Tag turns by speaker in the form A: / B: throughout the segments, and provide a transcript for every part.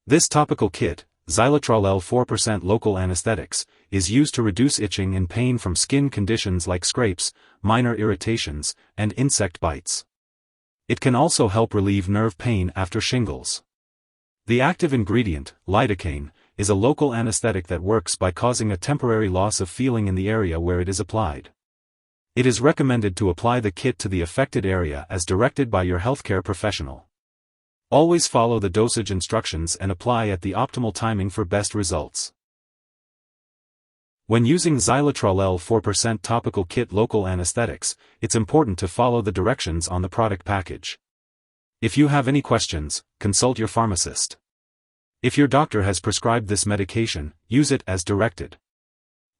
A: This topical kit, Zylotrol-L 4% Local Anesthetics, is used to reduce itching and pain from skin conditions like scrapes, minor irritations, and insect bites. It can also help relieve nerve pain after shingles. The active ingredient, lidocaine, is a local anesthetic that works by causing a temporary loss of feeling in the area where it is applied. It is recommended to apply the kit to the affected area as directed by your healthcare professional. Always follow the dosage instructions and apply at the optimal timing for best results. When using Zylotrol-L 4% topical kit local anesthetics, it's important to follow the directions on the product package. If you have any questions, consult your pharmacist. If your doctor has prescribed this medication, use it as directed.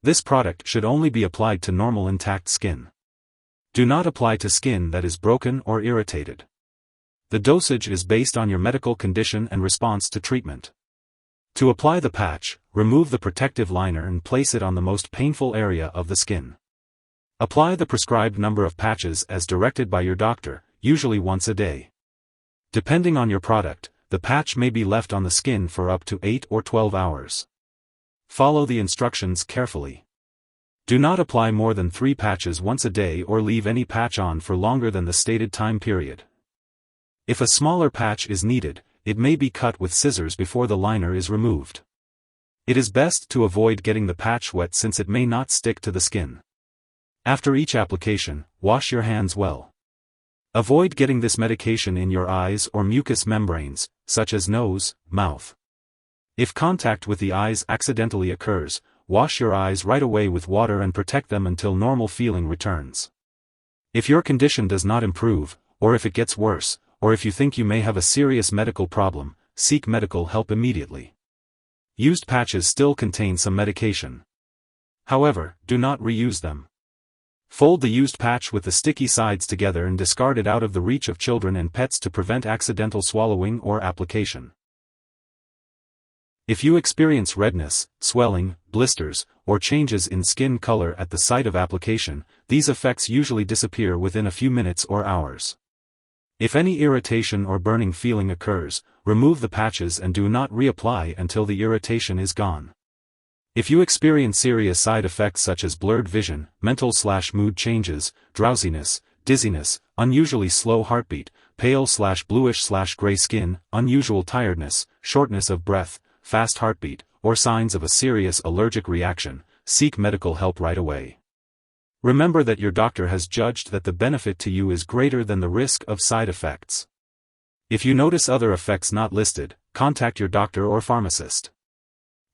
A: This product should only be applied to normal intact skin. Do not apply to skin that is broken or irritated. The dosage is based on your medical condition and response to treatment. To apply the patch, remove the protective liner and place it on the most painful area of the skin. Apply the prescribed number of patches as directed by your doctor, usually once a day. Depending on your product, the patch may be left on the skin for up to 8 or 12 hours. Follow the instructions carefully. Do not apply more than 3 patches once a day or leave any patch on for longer than the stated time period. If a smaller patch is needed, it may be cut with scissors before the liner is removed. It is best to avoid getting the patch wet since it may not stick to the skin. After each application, wash your hands well. Avoid getting this medication in your eyes or mucous membranes, such as nose, mouth. If contact with the eyes accidentally occurs, wash your eyes right away with water and protect them until normal feeling returns. If your condition does not improve, or if it gets worse, or if you think you may have a serious medical problem, seek medical help immediately. Used patches still contain some medication. However, do not reuse them. Fold the used patch with the sticky sides together and discard it out of the reach of children and pets to prevent accidental swallowing or application. If you experience redness, swelling, blisters, or changes in skin color at the site of application, these effects usually disappear within a few minutes or hours. If any irritation or burning feeling occurs, remove the patches and do not reapply until the irritation is gone. If you experience serious side effects such as blurred vision, mental/mood changes, drowsiness, dizziness, unusually slow heartbeat, pale/bluish/gray skin, unusual tiredness, shortness of breath, fast heartbeat, or signs of a serious allergic reaction, seek medical help right away. Remember that your doctor has judged that the benefit to you is greater than the risk of side effects. If you notice other effects not listed, contact your doctor or pharmacist.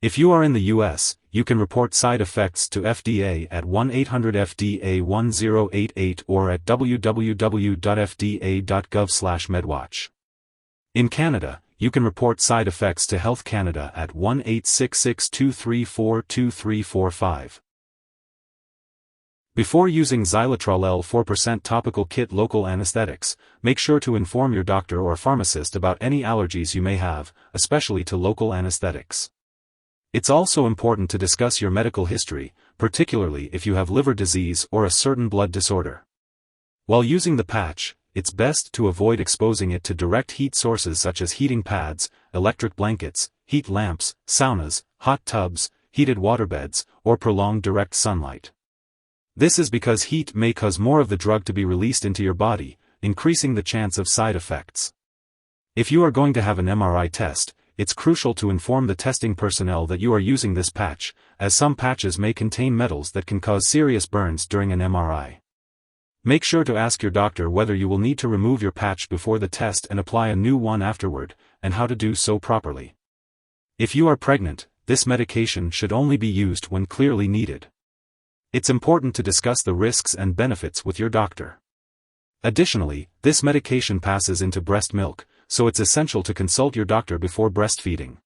A: If you are in the U.S., you can report side effects to FDA at 1-800-FDA-1088 or at www.fda.gov/medwatch. In Canada, you can report side effects to Health Canada at 1-866-234-2345. Before using Zylotrol-L 4% topical kit local anesthetics, make sure to inform your doctor or pharmacist about any allergies you may have, especially to local anesthetics. It's also important to discuss your medical history, particularly if you have liver disease or a certain blood disorder. While using the patch, it's best to avoid exposing it to direct heat sources such as heating pads, electric blankets, heat lamps, saunas, hot tubs, heated waterbeds, or prolonged direct sunlight. This is because heat may cause more of the drug to be released into your body, increasing the chance of side effects. If you are going to have an MRI test, it's crucial to inform the testing personnel that you are using this patch, as some patches may contain metals that can cause serious burns during an MRI. Make sure to ask your doctor whether you will need to remove your patch before the test and apply a new one afterward, and how to do so properly. If you are pregnant, this medication should only be used when clearly needed. It's important to discuss the risks and benefits with your doctor. Additionally, this medication passes into breast milk, so it's essential to consult your doctor before breastfeeding.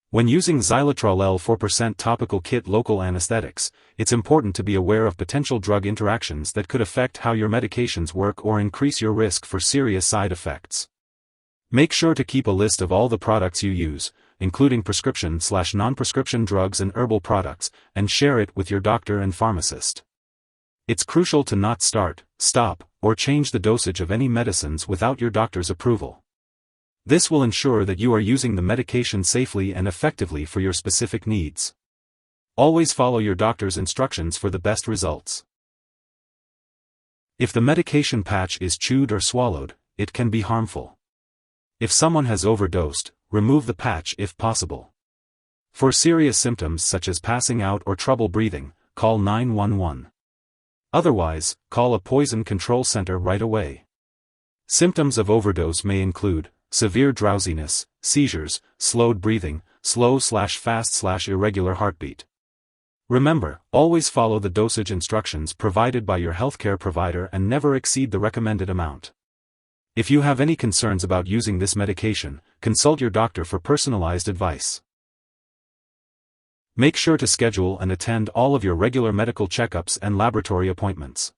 A: When using Zylotrol-L 4% topical kit local anesthetics, it's important to be aware of potential drug interactions that could affect how your medications work or increase your risk for serious side effects. Make sure to keep a list of all the products you use, including prescription/non-prescription drugs and herbal products, and share it with your doctor and pharmacist. It's crucial to not start, stop, or change the dosage of any medicines without your doctor's approval. This will ensure that you are using the medication safely and effectively for your specific needs. Always follow your doctor's instructions for the best results. If the medication patch is chewed or swallowed, it can be harmful. If someone has overdosed, remove the patch if possible. For serious symptoms such as passing out or trouble breathing, call 911. Otherwise, call a poison control center right away. Symptoms of overdose may include severe drowsiness, seizures, slowed breathing, slow/fast/irregular heartbeat. Remember, always follow the dosage instructions provided by your healthcare provider and never exceed the recommended amount. If you have any concerns about using this medication, consult your doctor for personalized advice. Make sure to schedule and attend all of your regular medical checkups and laboratory appointments.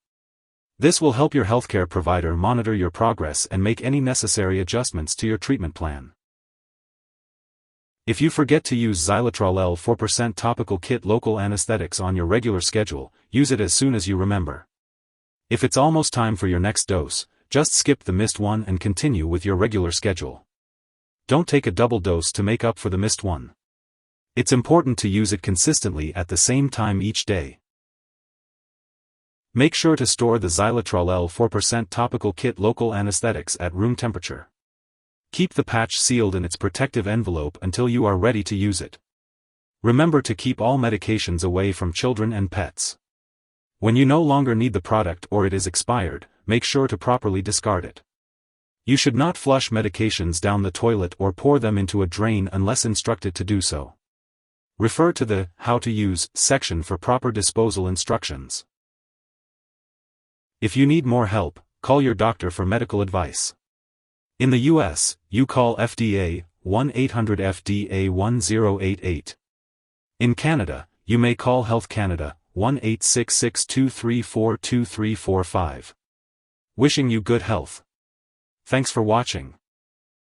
A: This will help your healthcare provider monitor your progress and make any necessary adjustments to your treatment plan. If you forget to use Zylotrol-L 4% topical kit local anesthetics on your regular schedule, use it as soon as you remember. If it's almost time for your next dose, just skip the missed one and continue with your regular schedule. Don't take a double dose to make up for the missed one. It's important to use it consistently at the same time each day. Make sure to store the Zylotrol-L 4% topical kit local anesthetics at room temperature. Keep the patch sealed in its protective envelope until you are ready to use it. Remember to keep all medications away from children and pets. When you no longer need the product or it is expired, make sure to properly discard it. You should not flush medications down the toilet or pour them into a drain unless instructed to do so. Refer to the How to Use section for proper disposal instructions. If you need more help, call your doctor for medical advice. In the US, you call FDA 1-800-FDA-1088. In Canada, you may call Health Canada 1-866-234-2345. Wishing you good health. Thanks for watching.